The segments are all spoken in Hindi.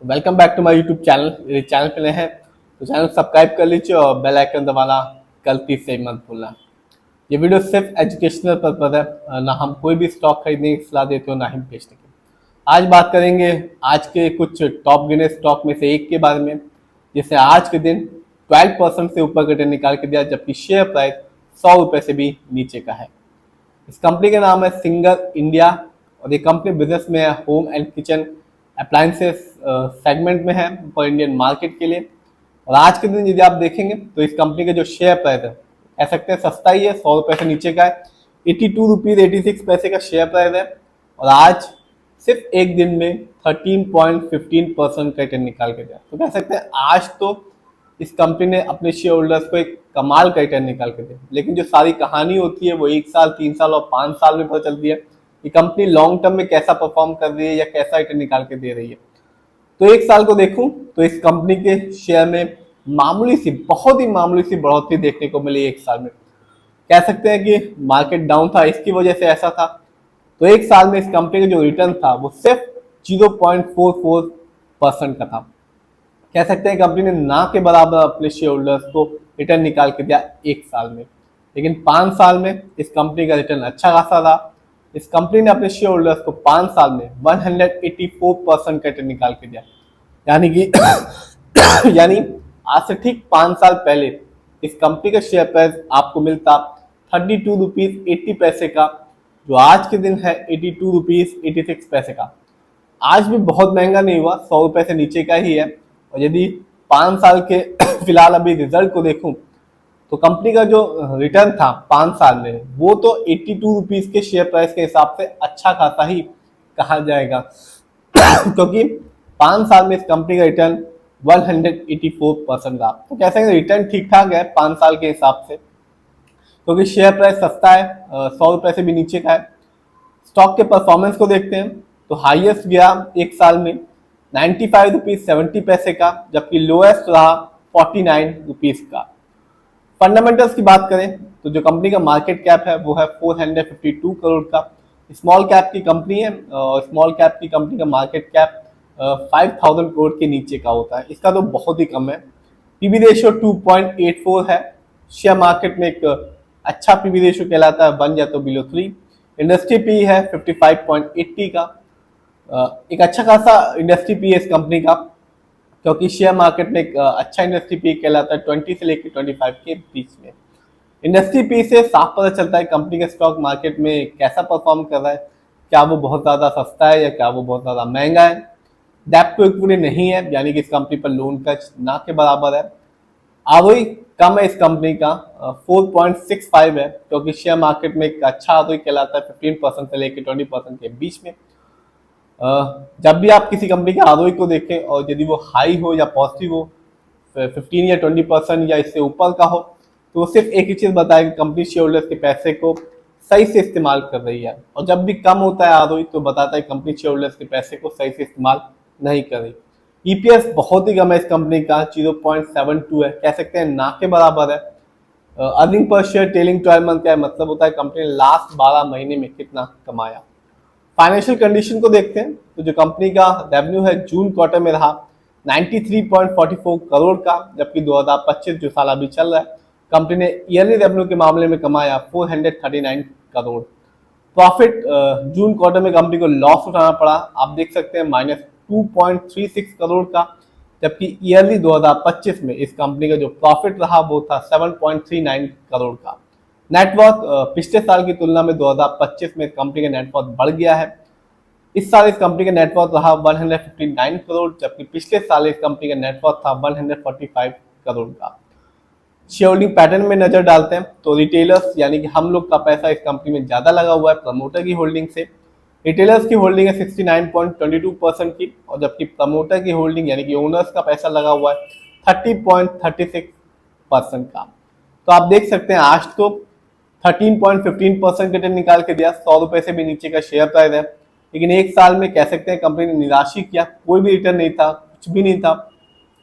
Welcome back to my YouTube channel. मेरे चैनल पे नए हैं तो चैनल सब्सक्राइब कर लीजिए और बेल आइकन दबाना गलती से मत भूलना। ये वीडियो सिर्फ एजुकेशनल पर्पज है, ना हम कोई भी स्टॉक खरीदने की सलाह देते हो ना ही बेचने की। आज बात करेंगे आज के कुछ टॉप गिने स्टॉक में से एक के बारे में, जिसने आज के दिन 12% से ऊपर का रिटर्न निकाल के दिया, जबकि शेयर प्राइस 100 रुपये से भी नीचे का है। इस कंपनी का नाम है सिंगर इंडिया और ये कंपनी बिजनेस में है, home and kitchen appliances segment में है फॉर इंडियन मार्केट के लिए। और आज के दिन यदि आप देखेंगे तो इस कंपनी का जो शेयर प्राइस है, कह सकते हैं सस्ता ही है, 100 रुपये से नीचे का है। 82 रुपीज़ 86 पैसे का शेयर प्राइस है और आज सिर्फ एक दिन में 13.15% का रिटर्न निकाल के दिया। तो कह सकते हैं आज तो इस कंपनी ने अपने शेयर होल्डर्स को एक कमाल का रिटर्न निकाल के दिया। लेकिन जो सारी कहानी होती है वो 1 साल, 3 साल और 5 साल में पता चलती है कि कंपनी लॉन्ग टर्म में कैसा परफॉर्म कर रही है या कैसा रिटर्न निकाल के दे रही है। तो 1 साल को देखूं तो इस कंपनी के शेयर में मामूली सी, बहुत ही मामूली सी बढ़ोतरी देखने को मिली 1 साल में। कह सकते हैं कि मार्केट डाउन था, इसकी वजह से ऐसा था। तो 1 साल में इस कंपनी का जो रिटर्न था वो सिर्फ 0.44% का था। कह सकते हैं कंपनी ने ना के बराबर अपने शेयर होल्डर्स को रिटर्न निकाल के दिया 1 साल में। लेकिन 5 साल में इस कंपनी का रिटर्न अच्छा खासा रहा। इस कंपनी ने अपने शेयर होल्डर्स को 5 साल में 184% का रिटर्न निकाल के दिया। यानी कि यानी आज से ठीक 5 साल पहले इस कंपनी का शेयर प्राइस आपको मिलता 32 रुपीज़ 80 पैसे का, जो आज के दिन है 82 रुपीज़ 86 पैसे का। आज भी बहुत महंगा नहीं हुआ, 100 रुपये से नीचे का ही है। और यदि 5 साल के फिलहाल अभी रिजल्ट को देखूं तो कंपनी का जो रिटर्न था 5 साल में वो तो 82 रुपीज़ के शेयर प्राइस के हिसाब से अच्छा खासा ही कहा जाएगा क्योंकि 5 साल में इस कंपनी का रिटर्न 184% रहा। तो कह सकते हैं रिटर्न ठीक ठाक है 5 साल के हिसाब से, क्योंकि शेयर प्राइस सस्ता है, 100 रुपये से भी नीचे का है। स्टॉक के परफॉर्मेंस को देखते हैं तो हाईएस्ट गया 1 साल में 95 रुपीज़ 70 पैसे का, जबकि लोएस्ट रहा 49 रुपीज़ का। फंडामेंटल्स की बात करें तो जो कंपनी का मार्केट कैप है वो है 452 करोड़ का। स्मॉल कैप की कंपनी है और स्मॉल कैप की कंपनी का मार्केट कैप 5000 करोड़ के नीचे का होता है, इसका तो बहुत ही कम है। पीबी रेशियो 2.84 है। शेयर मार्केट में एक अच्छा पीबी रेशियो कहलाता है, बन जाए तो बिलो 3। इंडस्ट्री पी है 55.80 का, एक अच्छा खासा इंडस्ट्री पी है इस कंपनी का, क्योंकि शेयर मार्केट में एक अच्छा इंडस्ट्री पी कहलाता है 20 से लेकर 25 के बीच में। इंडस्ट्री पी से साफ पता चलता है कंपनी के स्टॉक मार्केट में कैसा परफॉर्म कर रहा है, क्या वो बहुत ज़्यादा सस्ता है या क्या वो बहुत ज़्यादा महंगा है। डेप्ट टू इक्विटी नहीं है, यानी कि इस कंपनी पर लोन का ना के बराबर है। आरओई कम है इस कंपनी का, 4.65 है, क्योंकि शेयर मार्केट में एक अच्छा आरओई कहलाता है 15% से लेकर 20% के बीच में। जब भी आप किसी कंपनी के आरओई को देखें और यदि वो हाई हो या पॉजिटिव हो, 15 या 20% या इससे ऊपर का हो, तो वो सिर्फ एक ही चीज़ बताए कि कंपनी शेयर होल्डर्स के पैसे को सही से इस्तेमाल कर रही है। और जब भी कम होता है आरओई तो बताता है कंपनी शेयर होल्डर्स के पैसे को सही से इस्तेमाल नहीं कर रही। ईपीएस बहुत ही कम है इस कंपनी का, 0.72 है, कह सकते हैं ना के बराबर है। Earning per share trailing 12 month का है, मतलब होता है कंपनी ने लास्ट 12 महीने में कितना कमाया। फाइनेंशियल कंडीशन को देखते हैं तो जो कंपनी का रेवेन्यू है जून क्वार्टर में रहा 93.44 करोड़ का, जबकि 2025 जो साल अभी चल रहा है कंपनी ने ईयरली रेवेन्यू के मामले में कमाया 439 करोड़। प्रॉफिट जून क्वार्टर में कंपनी को लॉस उठाना पड़ा, आप देख सकते हैं -2.36 करोड़ का, जबकि ईयरली 2025 में इस कंपनी का जो प्रॉफिट रहा वो था 7.39 करोड़ का। नेटवर्थ पिछले साल की तुलना में 2025 में इस कंपनी का नेटवर्थ बढ़ गया है। इस साल इस कंपनी का नेटवर्थ रहा 159 करोड़, जबकि पिछले साल इस कंपनी का नेटवर्थ था 145 करोड़ का। शेयर होल्डिंग पैटर्न में नजर डालते हैं तो रिटेलर्स यानी कि हम लोग का पैसा इस कंपनी में ज्यादा लगा हुआ है प्रमोटर की होल्डिंग से। रिटेलर्स की होल्डिंग है 69.22% की, और जबकि प्रमोटर की होल्डिंग यानी कि ओनर्स का पैसा लगा हुआ है 30.36% का। तो आप देख सकते हैं आज तो 13.15% रिटर्न निकाल के दिया, 100 रुपये से भी नीचे का शेयर प्राइस है। लेकिन 1 साल में कह सकते हैं कंपनी ने निराश ही किया, कोई भी रिटर्न नहीं था, कुछ भी नहीं था।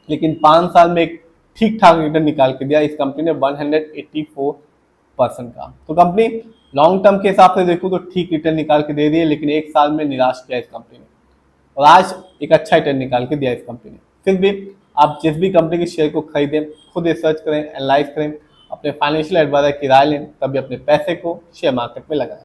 लेकिन 5 साल में एक ठीक ठाक रिटर्न निकाल के दिया इस कंपनी ने 184% का। तो कंपनी लॉन्ग टर्म के हिसाब से देखो तो ठीक रिटर्न निकाल के दे रही है, लेकिन 1 साल में निराश किया इस कंपनी ने। और आज एक अच्छा रिटर्न निकाल के दिया इस कंपनी ने। फिर भी आप जिस भी कंपनी के शेयर को खरीदें, खुद रिसर्च करें, एनालाइज करें, अपने फाइनेंशियल एडवाइजर की राय लें, तभी अपने पैसे को शेयर मार्केट में लगाएं।